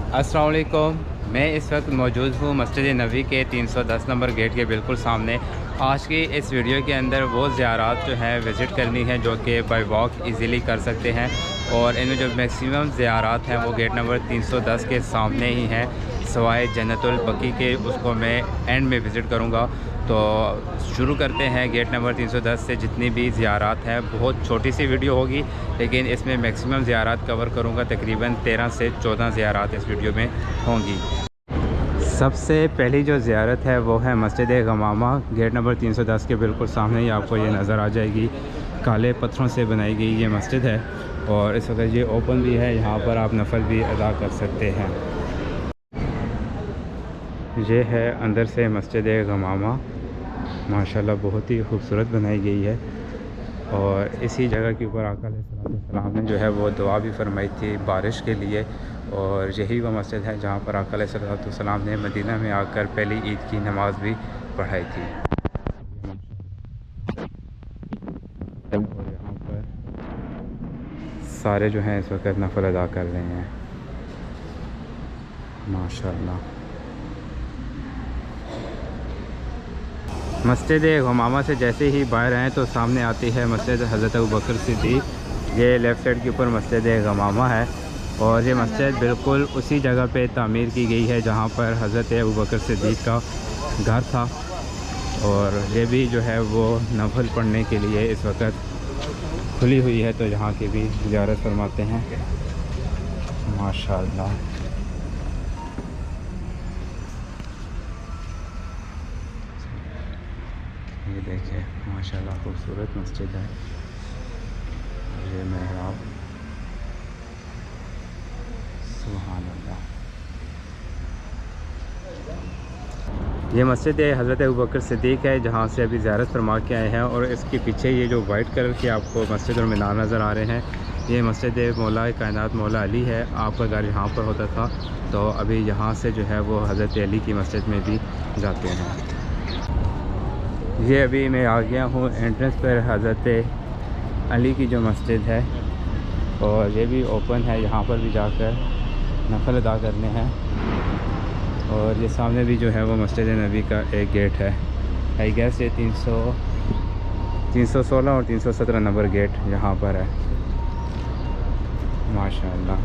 अस्सलाम वालेकुम। मैं इस वक्त मौजूद हूँ मस्जिद नबी के 310 नंबर गेट के बिल्कुल सामने। आज की इस वीडियो के अंदर वो ज़ियारात जो है विज़िट करनी है जो कि बाय वॉक इजीली कर सकते हैं, और इनमें जो मैक्सिमम ज़ियारात हैं वो गेट नंबर 310 के सामने ही हैं, सवाए जन्नतुल बकी के। उसको मैं एंड में विज़िट करूँगा। तो शुरू करते हैं गेट नंबर 310 से। जितनी भी ज़ियारात हैं, बहुत छोटी सी वीडियो होगी लेकिन इसमें मैक्सिमम ज़ियारात कवर करूँगा। तकरीबन 13 से 14 ज़ियारात इस वीडियो में होंगी। सबसे पहली जो ज़ियारत है वो है मस्जिद गमामा। गेट नंबर 310 के बिल्कुल सामने ही आपको ये नज़र आ जाएगी। काले पत्थरों से बनाई गई ये मस्जिद है और इस वक्त ये ओपन भी है। यहाँ पर आप नफल भी अदा कर सकते हैं। ये है अंदर से मस्जिद गमामा। माशाल्लाह बहुत ही खूबसूरत बनाई गई है। और इसी जगह के ऊपर आका अलैहिस्सलाम ने जो है वो दुआ भी फरमाई थी बारिश के लिए। और यही वो मस्जिद है जहाँ पर आका अलैहिस्सलाम ने मदीना में आकर पहली ईद की नमाज़ भी पढ़ाई थी। और यहाँ पर सारे जो हैं इस वक्त नफल अदा कर रहे हैं माशाल्लाह। मस्जिद गमामा से जैसे ही बाहर आएँ तो सामने आती है मस्जिद हज़रत अबू बकर सिद्दीक़। ये लेफ़्ट साइड के ऊपर मस्जिद गमामा है और ये मस्जिद बिल्कुल उसी जगह पे तामीर की गई है जहाँ पर हज़रत अबू बकर सिद्दीक़ का घर था। और ये भी जो है वो नफल पढ़ने के लिए इस वक्त खुली हुई है, तो यहाँ की भी ज़ियारत फरमाते हैं माशाअल्लाह। ये देखिए माशाल्लाह खूबसूरत मस्जिद है। ये मेहराब, सुभान अल्लाह। ये मस्जिद हज़रत अबू बकर सिद्दीक़ है जहाँ से अभी ज़ियारत फरमा के आए हैं। और इसके पीछे ये जो वाइट कलर के आपको मस्जिद और मीनार नज़र आ रहे हैं, ये मस्जिद मौला कायनात मौला अली है। आपका घर यहाँ पर होता था, तो अभी यहाँ से जो है वो हज़रत अली की मस्जिद में भी जाते हैं। ये अभी मैं आ गया हूँ एंट्रेंस पर हज़रत अली की जो मस्जिद है, और ये भी ओपन है। यहाँ पर भी जाकर नफल अदा करने हैं। और ये सामने भी जो है वो मस्जिद नबी का एक गेट है। आई गेस ये 316 और 317 नंबर गेट यहाँ पर है माशाअल्लाह।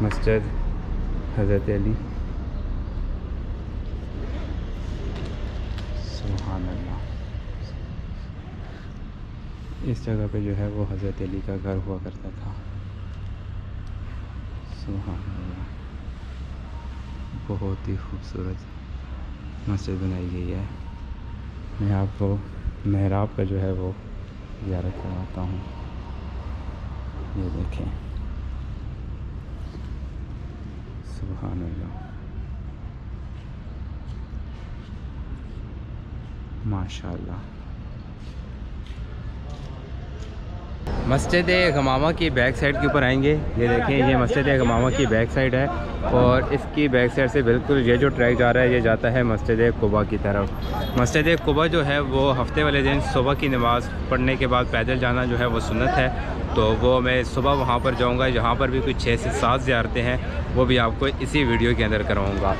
मस्जिद हज़रत अली, सुभान अल्लाह। इस जगह पे जो है वो हज़रत अली का घर हुआ करता था, सुभान अल्लाह। बहुत ही खूबसूरत मस्जिद बनाई गई है। मैं आपको मेहराब का जो है वो ज़ियारत करवाता हूँ। ये देखें सुभान अल्लाह माशाअल्लाह। मस्जिद गमामा की बैक साइड के ऊपर आएंगे। ये देखें ये मस्जिद गमामा की बैक साइड है और इसकी बैक साइड से बिल्कुल ये जो ट्रैक जा रहा है ये जाता है मस्जिद कुबा की तरफ। मस्जिद कुबा जो है वो हफ्ते वाले दिन सुबह की नमाज़ पढ़ने के बाद पैदल जाना जो है वो सुन्नत है, तो वो मैं सुबह वहाँ पर जाऊँगा। यहाँ पर भी कुछ 6 से 7 ज़ियारतें हैं, वो भी आपको इसी वीडियो के अंदर करवाऊँगा।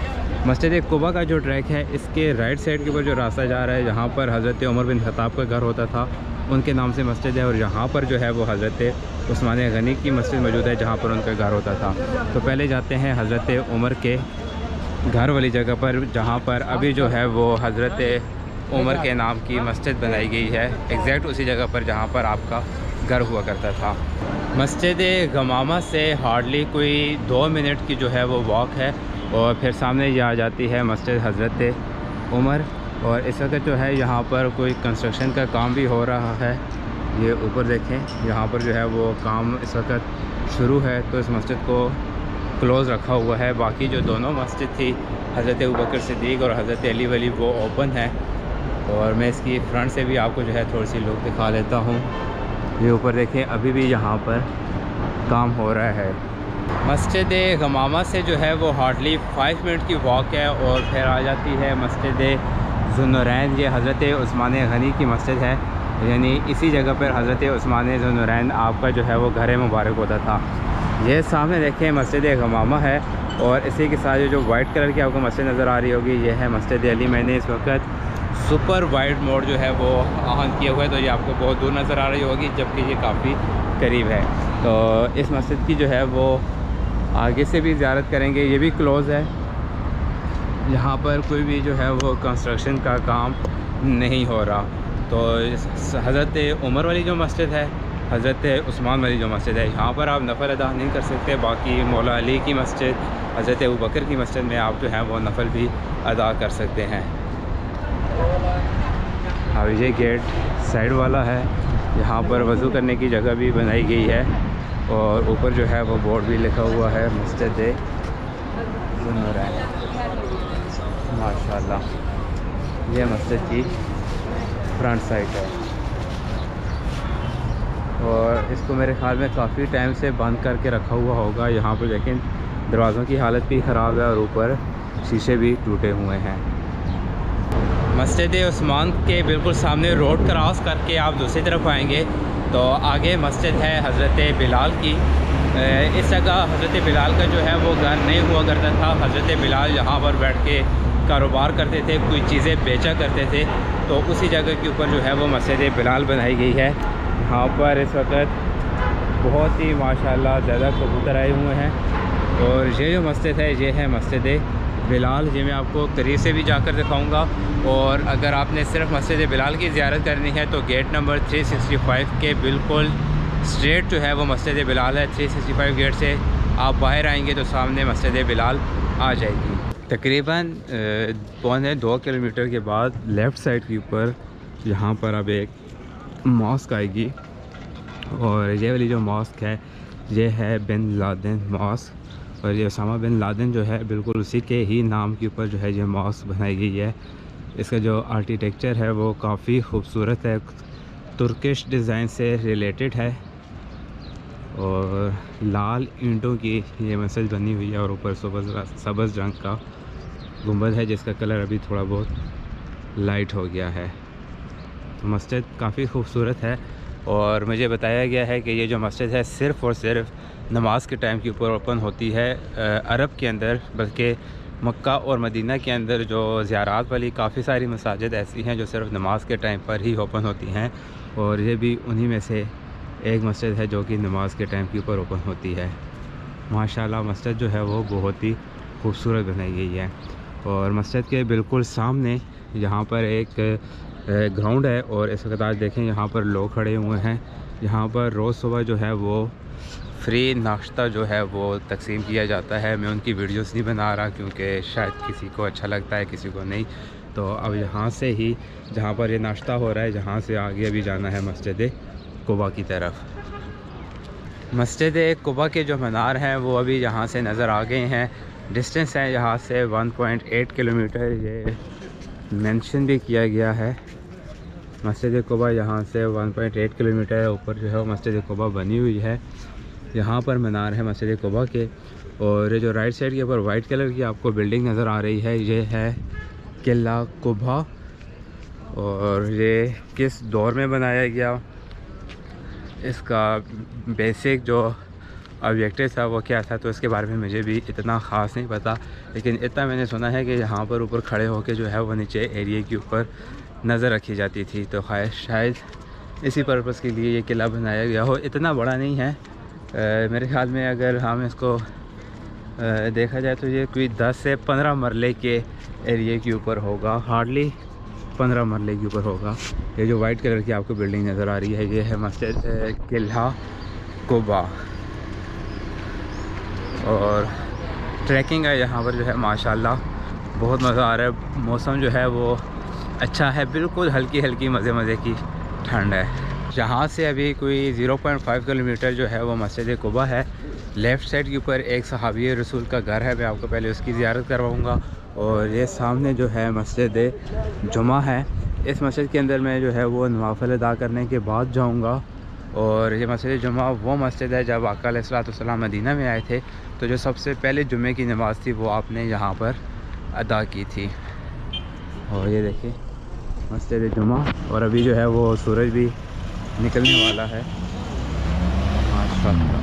मस्जिद कुबा का जो ट्रैक है इसके राइट साइड के ऊपर जो रास्ता जा रहा है, जहाँ पर हज़रत उमर बिन खत्ताब का घर होता था, उनके नाम से मस्जिद है। और यहाँ पर जो है वो हज़रत उस्मान गनी की मस्जिद मौजूद है जहाँ पर उनका घर होता था। तो पहले जाते हैं हज़रत उमर के घर वाली जगह पर, जहाँ पर अभी जो है वो हज़रत उमर के नाम की मस्जिद बनाई गई है, एग्जैक्ट उसी जगह पर जहाँ पर आपका घर हुआ करता था। मस्जिद गमामा से हार्डली कोई 2 मिनट की जो है वो वॉक है और फिर सामने ये आ जाती है मस्जिद हज़रत उमर। और इस वक्त जो है यहाँ पर कोई कंस्ट्रक्शन का काम भी हो रहा है। ये ऊपर देखें, यहाँ पर जो है वो काम इस वक्त शुरू है, तो इस मस्जिद को क्लोज़ रखा हुआ है। बाकी जो दोनों मस्जिद थी हज़रत अबू बकर सिद्दीक़ और हज़रत अली वाली, वो ओपन है। और मैं इसकी फ्रंट से भी आपको जो है थोड़ी सी लुक दिखा लेता हूँ। ये ऊपर देखें, अभी भी यहाँ पर काम हो रहा है। मस्जिद गमामा से जो है वो हार्डली 5 मिनट की वॉक है और फिर आ जाती है मस्जिद ज़ुन्नूरैन। ये हज़रत उस्मान गनी की मस्जिद है, यानी इसी जगह पर हज़रत उस्मान ज़ुन्नूरैन आपका जो है वो घर मुबारक होता था। ये सामने देखें मस्जिद गमामा है, और इसी के साथ जो वाइट कलर की आपको मस्जिद नज़र आ रही होगी ये है मस्जिद अली। मैंने इस वक्त सुपर वाइड मोड जो है वो ऑन किया हुआ है, तो ये आपको बहुत दूर नज़र आ रही होगी, जबकि ये काफ़ी करीब है। तो इस मस्जिद की जो है वो आगे से भी ज़ियारत करेंगे। ये भी क्लोज़ है, यहाँ पर कोई भी जो है वो कंस्ट्रक्शन का काम नहीं हो रहा। तो हज़रत उमर वाली जो मस्जिद है, हज़रत उस्मान वाली जो मस्जिद है, यहाँ पर आप नफ़ल अदा नहीं कर सकते। बाकी मौला अली की मस्जिद, हज़रत अबू बकर की मस्जिद में आप जो है वो नफ़ल भी अदा कर सकते हैं। अब ये गेट साइड वाला है, यहाँ पर वज़ू करने की जगह भी बनाई गई है, और ऊपर जो है वो बोर्ड भी लिखा हुआ है मस्जिद नूर है। माशाल्लाह, ये मस्जिद की फ्रंट साइड है, और इसको मेरे ख़्याल में काफ़ी टाइम से बंद करके रखा हुआ होगा। यहाँ पर लेकिन दरवाज़ों की हालत भी ख़राब है, और ऊपर शीशे भी टूटे हुए हैं। मस्जिद उस्मान के बिल्कुल सामने रोड क्रॉस करके आप दूसरी तरफ आएंगे तो आगे मस्जिद है हज़रत बिलाल की। इस जगह हज़रत बिलाल का जो है वो घर नहीं हुआ करता था। हज़रत बिलाल यहाँ पर बैठ के कारोबार करते थे, कोई चीज़ें बेचा करते थे, तो उसी जगह के ऊपर जो है वो मस्जिद बिलाल बनाई गई है। यहाँ पर इस वक्त बहुत ही माशाल्लाह ज़्यादा कबूतर आए हुए हैं, और ये जो मस्जिद है ये है मस्जिद बिलाल। ये मैं आपको करीब से भी जाकर दिखाऊंगा। और अगर आपने सिर्फ मस्जिद बिलाल की ज़ियारत करनी है तो गेट नंबर 365 के बिल्कुल स्ट्रेट जो है वो मस्जिद बिलाल है। 365 गेट से आप बाहर आएंगे तो सामने मस्जिद बिलाल आ जाएगी। तकरीबन 1.25 किलोमीटर के बाद लेफ़्ट साइड के ऊपर यहाँ पर अब एक मॉस्क आएगी, और ये वाली जो मॉस्क है ये है बिन लादेन मॉस्क, और ये उसामा बिन लादेन जो है बिल्कुल उसी के ही नाम के ऊपर जो है ये मॉस्क बनाई गई है। इसका जो आर्किटेक्चर है वो काफ़ी खूबसूरत है, तुर्किश डिज़ाइन से रिलेटेड है, और लाल ईंटों की ये मस्जिद बनी हुई है, और ऊपर सब्ज़ रंग का गुंबद है जिसका कलर अभी थोड़ा बहुत लाइट हो गया है। तो मस्जिद काफ़ी खूबसूरत है, और मुझे बताया गया है कि ये जो मस्जिद है सिर्फ़ और सिर्फ नमाज के टाइम के ऊपर ओपन होती है। अरब के अंदर बल्कि मक्का और मदीना के अंदर जो ज़ियारात वाली काफ़ी सारी मसाजिद ऐसी हैं जो सिर्फ नमाज के टाइम पर ही ओपन होती हैं, और ये भी उन्हीं में से एक मस्जिद है जो कि नमाज के टाइम के ऊपर ओपन होती है। माशाल्लाह मस्जिद जो है वो बहुत ही खूबसूरत बनाई गई है। और मस्जिद के बिल्कुल सामने यहाँ पर एक ग्राउंड है, और इस वक्त आज देखें यहाँ पर लोग खड़े हुए हैं। यहाँ पर रोज़ सुबह जो है वो फ्री नाश्ता जो है वो तकसीम किया जाता है। मैं उनकी वीडियोस नहीं बना रहा क्योंकि शायद किसी को अच्छा लगता है किसी को नहीं। तो अब यहाँ से ही जहाँ पर ये नाश्ता हो रहा है जहाँ से आगे अभी जाना है मस्जिद कुबा की तरफ। मस्जिद कुबा के जो मीनार हैं वो अभी यहाँ से नज़र आ गए हैं। डिस्टेंस है यहाँ से 1.8 किलोमीटर, ये मेंशन भी किया गया है। मस्जिद कुबा यहाँ से 1.8 किलोमीटर ऊपर जो है मस्जिद कुबा बनी हुई है। यहाँ पर मीनार है मस्जिद कुबा के, और ये जो राइट साइड के ऊपर वाइट कलर की आपको बिल्डिंग नज़र आ रही है ये है किला कुबा। और ये किस दौर में बनाया गया, इसका बेसिक जो ऑब्जेक्टिव था वो क्या था, तो इसके बारे में मुझे भी इतना ख़ास नहीं पता, लेकिन इतना मैंने सुना है कि यहाँ पर ऊपर खड़े होकर जो है वो नीचे एरिया के ऊपर नज़र रखी जाती थी। तो खैर शायद इसी पर्पज़ के लिए ये किला बनाया गया हो। इतना बड़ा नहीं है मेरे ख्याल में, अगर हम इसको देखा जाए तो ये कोई 10 से 15 मरले के एरिया के ऊपर होगा, हार्डली 15 मरले के ऊपर होगा। ये जो वाइट कलर की आपको बिल्डिंग नज़र आ रही है ये है मस्जिद किला कुबा। और ट्रैकिंग है यहाँ पर जो है माशाल्लाह बहुत मज़ा आ रहा है। मौसम जो है वो अच्छा है, बिल्कुल हल्की हल्की मज़े की ठंड है। यहाँ से अभी कोई 0.5 किलोमीटर जो है वो मस्जिद कुबा है। लेफ़्ट साइड के ऊपर एक सहाबी रसूल का घर है, मैं आपको पहले उसकी ज़ियारत करवाऊँगा। और ये सामने जो है मस्जिद जुमा है। इस मस्जिद के अंदर मैं जो है वो नवाफ़िल अदा करने के बाद जाऊँगा। और ये मस्जिद जुमा वो मस्जिद है जब आका अलैहिस्सलाम मदीना में आए थे तो जो सबसे पहले जुमे की नमाज़ थी वो आपने यहाँ पर अदा की थी। और ये देखिए मस्जिद जुमा, और अभी जो है वो सूरज भी निकलने वाला है माशाअल्लाह।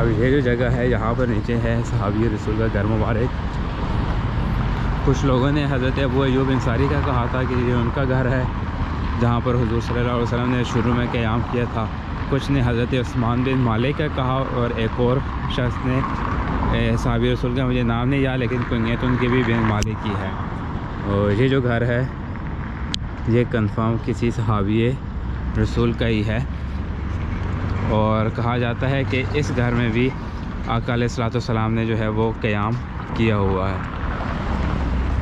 अब ये जो जगह है यहाँ पर नीचे है सहाबी रसूल का घर मुबारक। कुछ लोगों ने हज़रत अबू अय्यूब अंसारी का कहा था कि ये उनका घर है जहाँ पर हुज़ूर सल्लल्लाहु अलैहि वसल्लम ने शुरू में क़याम किया था। कुछ ने हज़रत उस्मान बिन मालिक का कहा और एक और शख्स ने सहाबी रसूल का मुझे नाम नहीं याद लेकिन कुनियत उनकी भी बिन मालिक की है। और ये जो घर है ये कंफर्म किसी सहाबी रसूल का ही है और कहा जाता है कि इस घर में भी आका अलैहिस्सलातु वस्सलाम ने जो है वो क़याम किया हुआ है।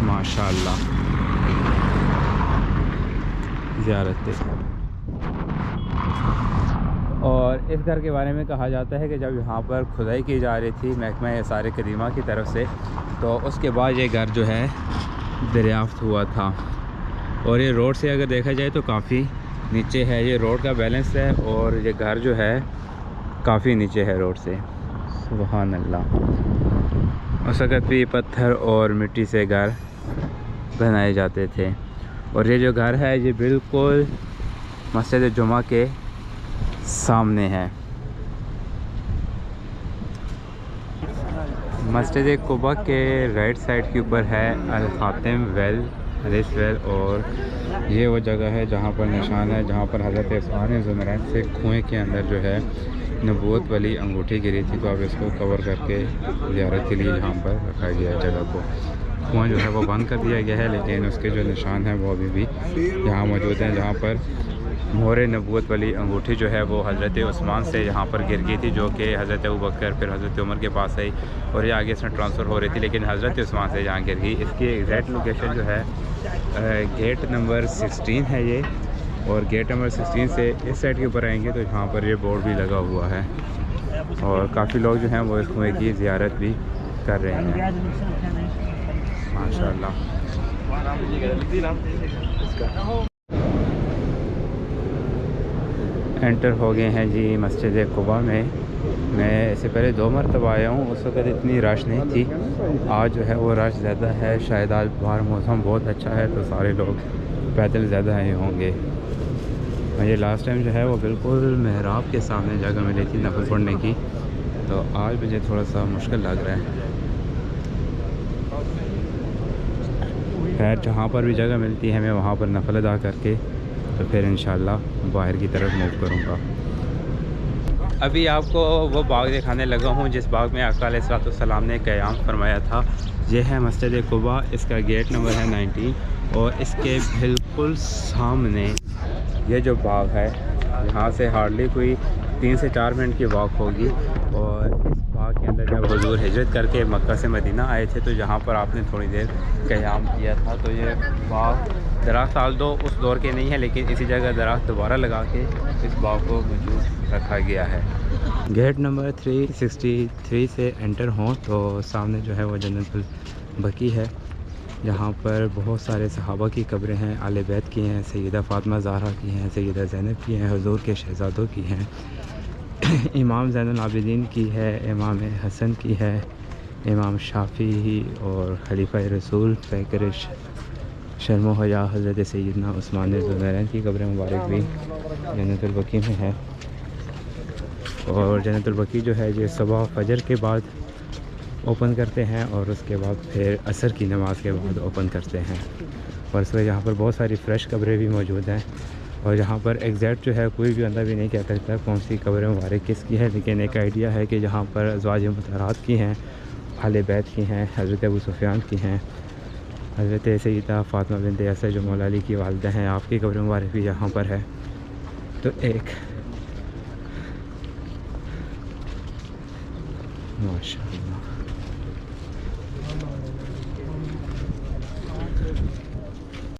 माशाअल्लाह ज़ियारत। और इस घर के बारे में कहा जाता है कि जब यहाँ पर खुदाई की जा रही थी महकमा आसार कदीमा की तरफ से तो उसके बाद ये घर जो है दरियाफ्त हुआ था। और ये रोड से अगर देखा जाए तो काफ़ी नीचे है, ये रोड का बैलेंस है और ये घर जो है काफ़ी नीचे है रोड से। सुभान अल्लाह। उस वक़्त भी पत्थर और मिट्टी से घर बनाए जाते थे। और ये जो घर है ये बिल्कुल मस्जिद जुमा के सामने है। मस्जिद कुबा के राइट साइड के ऊपर है अल खातिम वेल रेस वेल। और ये वो जगह है जहाँ पर निशान है जहाँ पर हज़रत उस्मान ज़ुनरैन से कुएँ के अंदर जो है नबूवत वाली अंगूठी गिरी थी। तो अब इसको कवर करके ज़ियारत के लिए यहाँ पर रखा गया है जगह को। कुआँ जो है वो बंद कर दिया गया है लेकिन उसके जो निशान हैं वो अभी भी यहाँ मौजूद हैं। जहाँ पर मोहर नबूवत वाली अंगूठी जो है वो हज़रत उस्मान से यहाँ पर गिर गई थी जो कि हज़रत अबू बकर फिर हज़रत उमर के पास आई और ये आगे से ट्रांसफ़र हो रही थी लेकिन हज़रत उस्मान से यहाँ गिर गई। इसकी एग्जैक्ट लोकेशन जो है गेट नंबर 16 है ये। और गेट नंबर 16 से इस साइड के ऊपर आएंगे तो यहाँ पर ये बोर्ड भी लगा हुआ है और काफ़ी लोग जो हैं वो इस कुएँ की ज़ियारत भी कर रहे हैं माशाअल्लाह। एंटर हो गए हैं जी मस्जिद कुबा में। मैं इससे पहले 2 मरतबा आया हूँ, उस वक़्त इतनी रश नहीं थी। आज जो है वो रश ज़्यादा है, शायद आज बाहर मौसम बहुत अच्छा है तो सारे लोग पैदल ज़्यादा आए होंगे। मुझे लास्ट टाइम जो है वो बिल्कुल महराब के सामने जगह मिली थी नफल पढ़ने की, तो आज मुझे थोड़ा सा मुश्किल लग रहा है। खैर जहाँ पर भी जगह मिलती है मैं वहाँ पर नफल अदा करके तो फिर इंशाल्लाह बाहर की तरफ मूव करूँगा। अभी आपको वो बाग दिखाने लगा हूँ जिस बाग में आका अलैहिस्सलातु वस्सलाम ने क़याम फरमाया था। ये है मस्जिद कुबा, इसका गेट नंबर है 19 और इसके बिल्कुल सामने ये जो बाग है यहाँ से हार्डली कोई 3 से 4 मिनट की वॉक होगी। और इस बाग के अंदर जब हुजूर हिजरत करके मक्का से मदीना आए थे तो यहाँ पर आपने थोड़ी देर क़याम किया था। तो ये बाग दरख्त साल दो उस दौर के नहीं है लेकिन इसी जगह दरख्त दोबारा लगा के इस बाग को मौजूद रखा गया है। गेट नंबर 363 से एंटर हों तो सामने जो है वो जन्नतुल बकी है जहाँ पर बहुत सारे सहाबा की कब्रें हैं। आले बैत की हैं, सैयदा फ़ातिमा ज़हरा की हैं, सैयदा ज़ैनब की हैं, हुज़ूर के शहज़ादों की हैं, इमाम ज़ैनुल आबिदीन की है, इमाम हसन की है, इमाम शाफ़ी और खलीफा रसूल पैकर शर्म हया हज़रत सैयदना उस्मान ज़ुनरैन की कब्र मुबारक भी जन्नतुल बकी में है। और जन्नतुल बकी जो है ये सुबह फजर के बाद ओपन करते हैं और उसके बाद फिर असर की नमाज़ के बाद ओपन करते हैं। और इसमें यहाँ पर बहुत सारी फ़्रेश कब्रें भी मौजूद हैं और यहाँ पर एग्जैक्ट जो है कोई भी बंदा भी नहीं कह सकता कौन सी कब्र मुबारक किसकी है, लेकिन एक आइडिया है कि यहाँ पर अज़वाज मुतहरात की हैं, आले बैत की हैं, हज़रत अबू सुफ़ियान की हैं, हज़रत सैयदा फ़ातिमा बिन्त असद जो मौला अली की वालिदा हैं, आपकी कब्र मुबारक भी यहाँ पर है। तो एक माशाअल्लाह